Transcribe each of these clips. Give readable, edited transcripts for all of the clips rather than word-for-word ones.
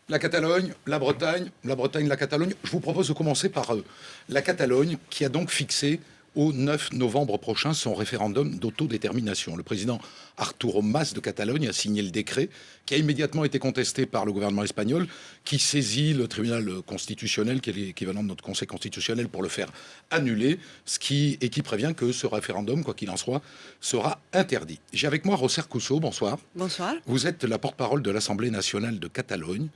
La Catalogne, la Bretagne, la Catalogne. Je vous propose de commencer par la Catalogne, qui a donc fixé au 9 novembre prochain son référendum d'autodétermination. Le président Arturo Mas de Catalogne a signé le décret qui a immédiatement été contesté par le gouvernement espagnol, qui saisit le tribunal constitutionnel, qui est l'équivalent de notre conseil constitutionnel, pour le faire annuler, et qui prévient que ce référendum, quoi qu'il en soit, sera interdit. J'ai avec moi Roser Couso, bonsoir. Bonsoir. Vous êtes la porte-parole de l'Assemblée nationale de Catalogne.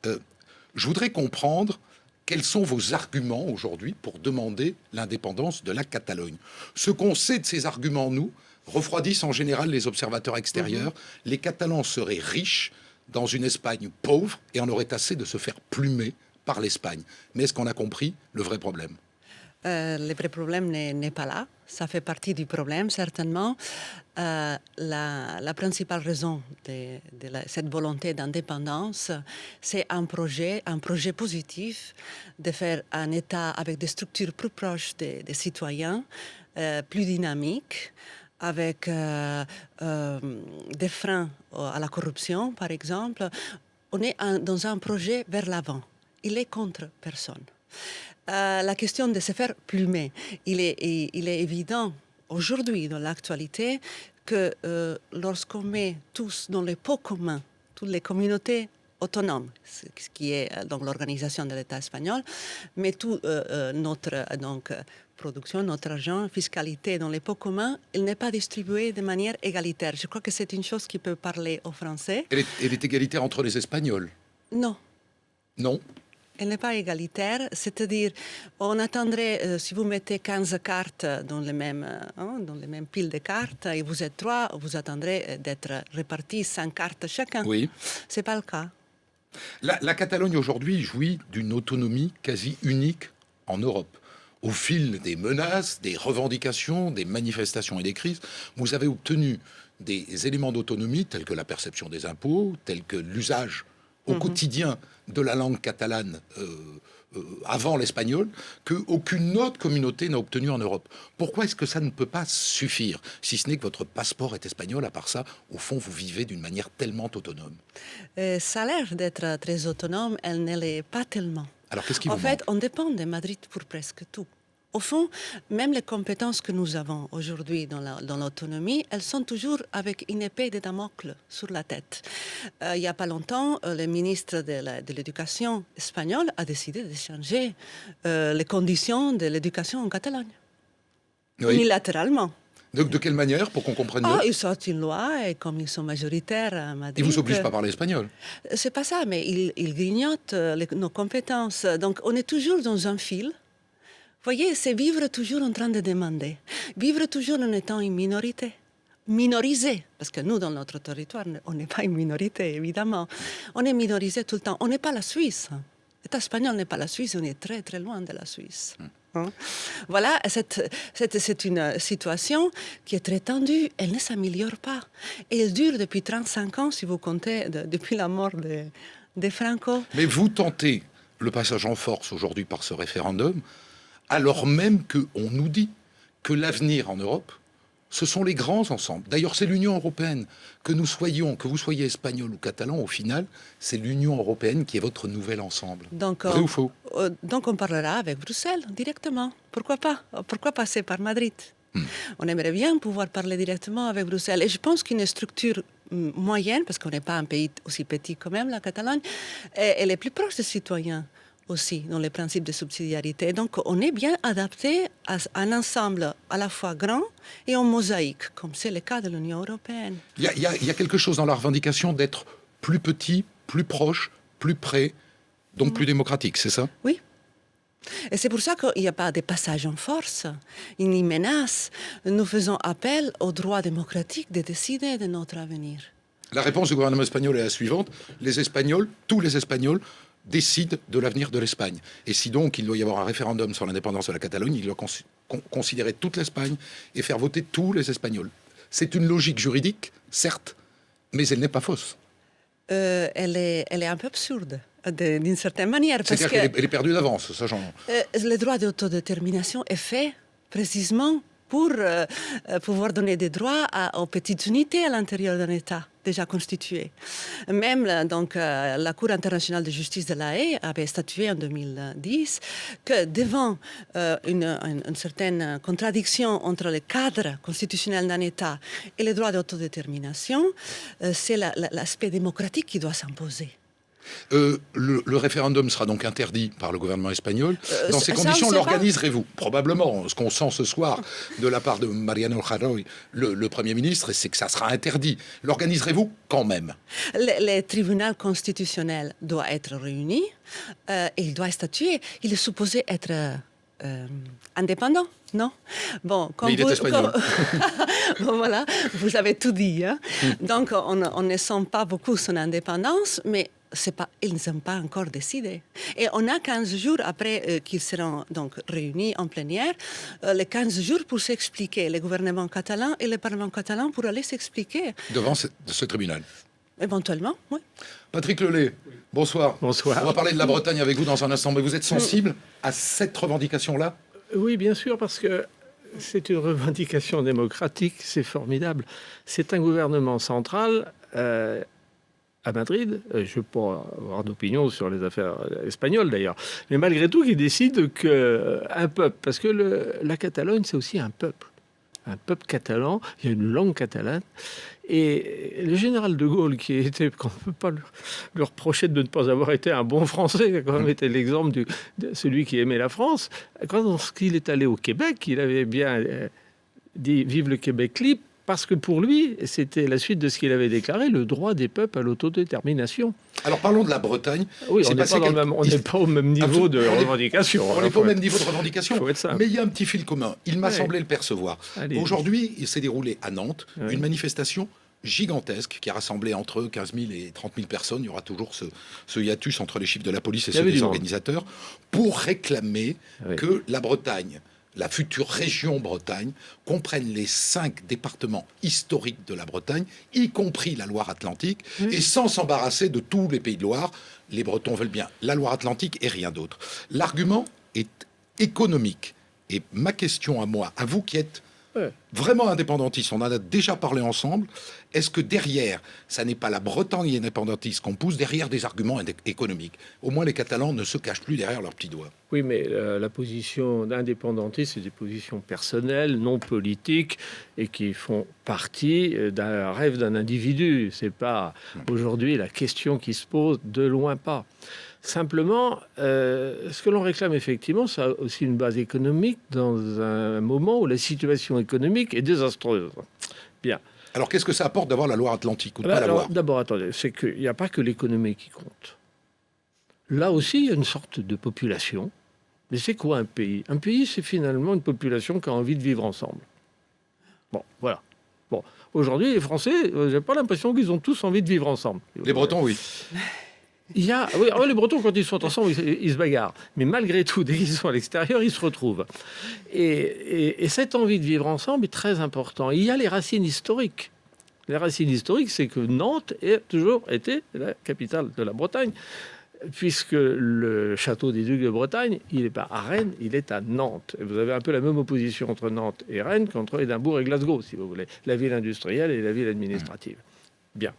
Je voudrais comprendre quels sont vos arguments aujourd'hui pour demander l'indépendance de la Catalogne. Ce qu'on sait de ces arguments, nous, refroidissent en général les observateurs extérieurs. Les Catalans seraient riches dans une Espagne pauvre et en auraient assez de se faire plumer par l'Espagne. Mais est-ce qu'on a compris le vrai problème ? Le vrai problème n'est pas là. Ça fait partie du problème, certainement. La principale raison de cette volonté d'indépendance, c'est un projet positif de faire un État avec des structures plus proches des citoyens, plus dynamiques, avec des freins à la corruption, par exemple. On est dans un projet vers l'avant. Il est contre personne. La question de se faire plumer, il est évident aujourd'hui dans l'actualité que lorsqu'on met tous dans les pots communs, toutes les communautés autonomes, ce qui est donc l'organisation de l'État espagnol, mais tout notre production, notre argent, fiscalité dans les pots communs, il n'est pas distribué de manière égalitaire. Je crois que c'est une chose qui peut parler aux Français. Elle est égalitaire entre les Espagnols ? Non. Non ? Elle n'est pas égalitaire, c'est-à-dire on attendrait, si vous mettez 15 cartes dans les mêmes piles de cartes, et vous êtes 3, vous attendrez d'être répartis 5 cartes chacun. Oui. Ce n'est pas le cas. La Catalogne aujourd'hui jouit d'une autonomie quasi unique en Europe. Au fil des menaces, des revendications, des manifestations et des crises, vous avez obtenu des éléments d'autonomie tels que la perception des impôts, tels que l'usage au quotidien de la langue catalane avant l'espagnol, qu'aucune autre communauté n'a obtenu en Europe. Pourquoi est-ce que ça ne peut pas suffire, si ce n'est que votre passeport est espagnol? À part ça, au fond, vous vivez d'une manière tellement autonome. Ça a l'air d'être très autonome, elle ne l'est pas tellement. Alors qu'est-ce qui vous manque? En fait, on dépend de Madrid pour presque tout. Au fond, même les compétences que nous avons aujourd'hui dans l'autonomie, elles sont toujours avec une épée de Damoclès sur la tête. Il n'y a pas longtemps, le ministre de l'Éducation espagnol a décidé de changer les conditions de l'éducation en Catalogne. Oui. Unilatéralement. De quelle manière, pour qu'on comprenne mieux? Ils sortent une loi et comme ils sont majoritaires à Madrid... Ils ne vous obligent pas à parler espagnol? C'est pas ça, mais ils grignotent nos compétences. Donc on est toujours dans un fil. Vous voyez, c'est vivre toujours en train de demander. Vivre toujours en étant une minorité. Minorisé, parce que nous, dans notre territoire, on n'est pas une minorité, évidemment. On est minorisé tout le temps. On n'est pas la Suisse. L'État espagnol n'est pas la Suisse, on est très, très loin de la Suisse. Voilà, c'est une situation qui est très tendue. Elle ne s'améliore pas. Et elle dure depuis 35 ans, si vous comptez, depuis la mort de Franco. Mais vous tentez le passage en force aujourd'hui par ce référendum, alors même qu'on nous dit que l'avenir en Europe, ce sont les grands ensembles. D'ailleurs, c'est l'Union européenne. Que vous soyez espagnol ou catalan, au final, c'est l'Union européenne qui est votre nouvel ensemble. Donc, vrai ou faux? Donc on parlera avec Bruxelles directement. Pourquoi pas? Pourquoi passer par Madrid? On aimerait bien pouvoir parler directement avec Bruxelles. Et je pense qu'une structure moyenne, parce qu'on n'est pas un pays aussi petit quand même, la Catalogne, elle est plus proche des citoyens aussi dans les principes de subsidiarité. Donc on est bien adapté à un ensemble à la fois grand et en mosaïque, comme c'est le cas de l'Union européenne. Il y a quelque chose dans la revendication d'être plus petit, plus proche, plus près, donc plus démocratique, c'est ça? Oui. Et c'est pour ça qu'il n'y a pas de passage en force, une menace. Nous faisons appel au droit démocratique de décider de notre avenir. La réponse du gouvernement espagnol est la suivante. Les Espagnols, tous les Espagnols, décide de l'avenir de l'Espagne. Et si donc il doit y avoir un référendum sur l'indépendance de la Catalogne, il doit considérer toute l'Espagne et faire voter tous les Espagnols. C'est une logique juridique, certes, mais elle n'est pas fausse. Elle est un peu absurde, d'une certaine manière. C'est-à-dire qu'elle est perdue d'avance, ça j'en... Le droit d'autodétermination est fait précisément pour pouvoir donner des droits aux petites unités à l'intérieur d'un État déjà constitué. Même donc, la Cour internationale de justice de la Haye avait statué en 2010 que devant une certaine contradiction entre le cadre constitutionnel d'un État et les droits d'autodétermination, c'est l'aspect démocratique qui doit s'imposer. Le référendum sera donc interdit par le gouvernement espagnol. Dans ces conditions, l'organiserez-vous? Probablement. Ce qu'on sent ce soir de la part de Mariano Rajoy, le Premier ministre, c'est que ça sera interdit. L'organiserez-vous quand même? Le tribunal constitutionnel doit être réuni et il doit statuer. Il est supposé être indépendant, non? Bon, mais il est espagnol. Bon, voilà, vous avez tout dit. Hein? Donc, on ne sent pas beaucoup son indépendance, mais ils ne sont pas encore décidés. Et on a 15 jours après qu'ils seront donc réunis en plénière, les 15 jours pour s'expliquer, le gouvernement catalan et le Parlement catalan pour aller s'expliquer. Devant ce tribunal? Éventuellement, oui. Patrick Lelay, bonsoir. Bonsoir. On va parler de la Bretagne avec vous dans un instant, mais vous êtes sensible à cette revendication-là? Oui, bien sûr, parce que c'est une revendication démocratique, c'est formidable. C'est un gouvernement central à Madrid, je ne vais pas avoir d'opinion sur les affaires espagnoles d'ailleurs, mais malgré tout qui décide qu'un peuple, parce que la Catalogne c'est aussi un peuple catalan, il y a une langue catalane, et le général de Gaulle, qui était, qu'on ne peut pas lui reprocher de ne pas avoir été un bon Français, qui a quand même été l'exemple de celui qui aimait la France, quand il est allé au Québec, il avait bien dit « Vive le Québec libre », parce que pour lui, c'était la suite de ce qu'il avait déclaré, le droit des peuples à l'autodétermination. Alors parlons de la Bretagne. Oui, on n'est pas au même niveau de revendication. On n'est pas au même niveau de revendication, mais il y a un petit fil commun. Il m'a semblé le percevoir. Aujourd'hui, il s'est déroulé à Nantes une manifestation gigantesque qui a rassemblé entre 15 000 et 30 000 personnes. Il y aura toujours ce hiatus entre les chiffres de la police et ceux des organisateurs pour réclamer que la Bretagne, la future région Bretagne, comprenne les 5 départements historiques de la Bretagne, y compris la Loire-Atlantique, et sans s'embarrasser de tous les pays de Loire. Les Bretons veulent bien la Loire-Atlantique et rien d'autre. L'argument est économique. Et ma question à moi, à vous qui êtes vraiment indépendantiste, on en a déjà parlé ensemble, est-ce que derrière, ça n'est pas la Bretagne indépendantiste qu'on pousse derrière des arguments économiques? Au moins les Catalans ne se cachent plus derrière leurs petits doigts. Oui, mais la position d'indépendantiste, c'est des positions personnelles, non politiques, et qui font partie d'un rêve d'un individu. C'est pas aujourd'hui la question qui se pose, de loin pas. Simplement, ce que l'on réclame effectivement, ça a aussi une base économique dans un moment où la situation économique est désastreuse. Bien. Alors qu'est-ce que ça apporte d'avoir la Loire-Atlantique ou de pas la Loire? D'abord, attendez, c'est qu'il n'y a pas que l'économie qui compte. Là aussi, il y a une sorte de population. Mais c'est quoi un pays? Un pays, c'est finalement une population qui a envie de vivre ensemble. Bon, voilà. Bon, aujourd'hui, les Français, j'ai pas l'impression qu'ils ont tous envie de vivre ensemble. Les Bretons, oui. Oui, les Bretons, quand ils sont ensemble, ils se bagarrent. Mais malgré tout, dès qu'ils sont à l'extérieur, ils se retrouvent. Et cette envie de vivre ensemble est très importante. Il y a les racines historiques. Les racines historiques, c'est que Nantes a toujours été la capitale de la Bretagne, puisque le château des Ducs de Bretagne, il n'est pas à Rennes, il est à Nantes. Et vous avez un peu la même opposition entre Nantes et Rennes qu'entre Édimbourg et Glasgow, si vous voulez. La ville industrielle et la ville administrative. Bien.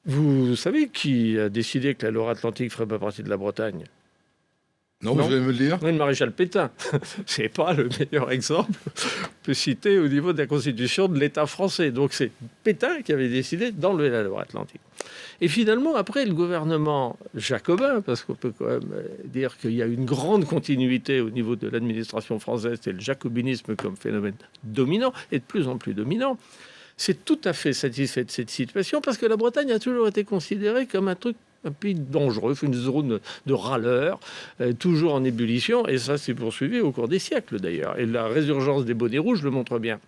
Vous savez qui a décidé que la Loire-Atlantique ne ferait pas partie de la Bretagne? Non, vous allez me le dire. Le maréchal Pétain. C'est pas le meilleur exemple qu'on peut citer au niveau de la constitution de l'État français. Donc c'est Pétain qui avait décidé d'enlever la Loire-Atlantique. Et finalement, après, le gouvernement jacobin, parce qu'on peut quand même dire qu'il y a une grande continuité au niveau de l'administration française, c'est le jacobinisme comme phénomène dominant, et de plus en plus dominant, c'est tout à fait satisfait de cette situation, parce que la Bretagne a toujours été considérée comme un pays dangereux, une zone de râleurs, toujours en ébullition, et ça s'est poursuivi au cours des siècles d'ailleurs. Et la résurgence des bonnets rouges le montre bien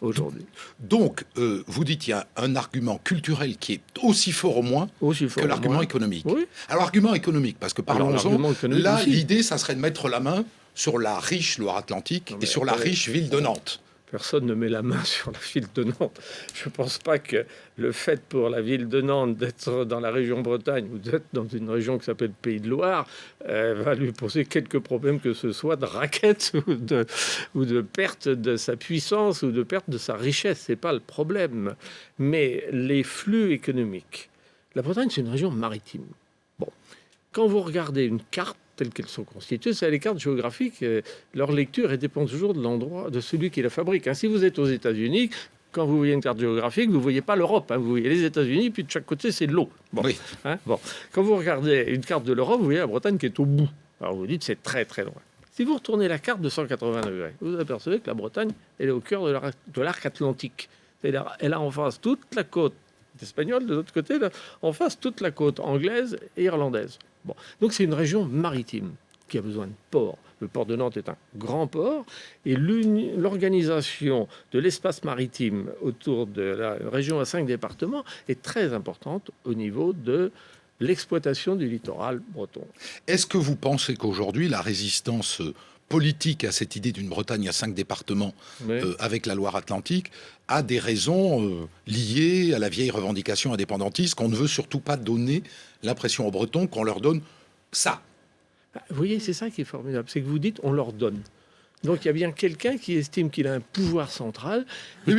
aujourd'hui. Donc, vous dites qu'il y a un argument culturel qui est aussi fort au moins que l'argument économique. Oui. Alors, argument économique, parce que parlons-en, là, l'idée, ça serait de mettre la main sur la riche Loire-Atlantique et sur la riche ville de Nantes. Personne ne met la main sur la ville de Nantes. Je ne pense pas que le fait pour la ville de Nantes d'être dans la région Bretagne ou d'être dans une région qui s'appelle Pays de Loire va lui poser quelques problèmes que ce soit de raquettes ou de perte de sa puissance ou de perte de sa richesse. Ce n'est pas le problème. Mais les flux économiques. La Bretagne, c'est une région maritime. Bon, quand vous regardez une carte, telles qu'elles sont constituées, c'est les cartes géographiques. Leur lecture dépend toujours de l'endroit, de celui qui la fabrique. Si vous êtes aux États-Unis, quand vous voyez une carte géographique, vous ne voyez pas l'Europe. Vous voyez les États-Unis, puis de chaque côté, c'est de l'eau. Bon. Oui. Bon. Quand vous regardez une carte de l'Europe, vous voyez la Bretagne qui est au bout. Alors vous dites, c'est très, très loin. Si vous retournez la carte de 180 degrés, vous apercevez que la Bretagne, elle est au cœur de l'arc atlantique. C'est-à-dire, elle a en face toute la côte espagnole, de l'autre côté, là, en face toute la côte anglaise et irlandaise. Bon. Donc c'est une région maritime qui a besoin de ports. Le port de Nantes est un grand port et l'organisation de l'espace maritime autour de la région à 5 départements est très importante au niveau de l'exploitation du littoral breton. Est-ce que vous pensez qu'aujourd'hui, la résistance politique à cette idée d'une Bretagne à 5 départements avec la Loire-Atlantique a des raisons liées à la vieille revendication indépendantiste qu'on ne veut surtout pas donner l'impression aux Bretons qu'on leur donne ça? Vous voyez, c'est ça qui est formidable, c'est que vous dites on leur donne. Donc il y a bien quelqu'un qui estime qu'il a un pouvoir central et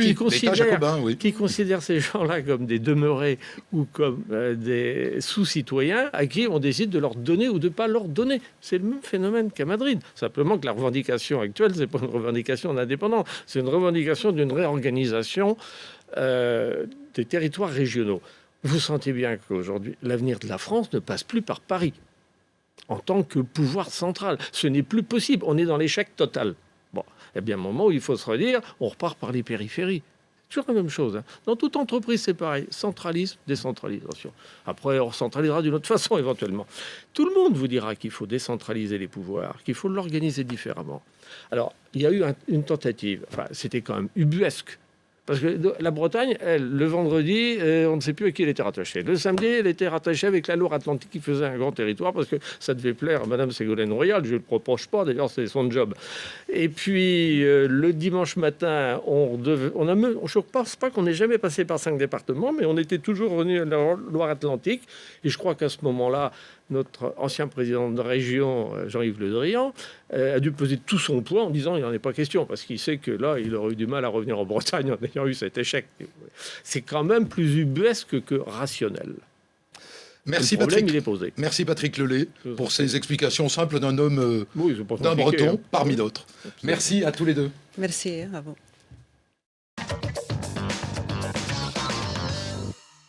qui considère ces gens-là comme des demeurés ou comme des sous-citoyens à qui on décide de leur donner ou de ne pas leur donner. C'est le même phénomène qu'à Madrid. Simplement que la revendication actuelle, c'est pas une revendication d'indépendance, c'est une revendication d'une réorganisation des territoires régionaux. Vous sentez bien qu'aujourd'hui, l'avenir de la France ne passe plus par Paris en tant que pouvoir central. Ce n'est plus possible. On est dans l'échec total. Bon, il y a bien un moment où il faut se redire, on repart par les périphéries. Toujours la même chose. Dans toute entreprise, c'est pareil. Centralisme, décentralisation. Après, on recentralisera d'une autre façon, éventuellement. Tout le monde vous dira qu'il faut décentraliser les pouvoirs, qu'il faut l'organiser différemment. Alors, il y a eu une tentative. Enfin, c'était quand même ubuesque. Parce que la Bretagne, elle, le vendredi, on ne sait plus à qui elle était rattachée. Le samedi, elle était rattachée avec la Loire-Atlantique qui faisait un grand territoire parce que ça devait plaire à Madame Ségolène Royal. Je ne le reproche pas, d'ailleurs, c'est son job. Et puis, le dimanche matin, je ne pense pas qu'on ait jamais passé par 5 départements, mais on était toujours revenu à la Loire-Atlantique. Et je crois qu'à ce moment-là, notre ancien président de région, Jean-Yves Le Drian, a dû peser tout son poids en disant il n'en est pas question, parce qu'il sait que là, il aurait eu du mal à revenir en Bretagne en ayant eu cet échec. C'est quand même plus ubuesque que rationnel. Merci Patrick. Il est posé. Merci Patrick Lelay pour ces explications simples d'un homme, d'un Breton parmi d'autres. Merci à tous les deux. Merci à vous.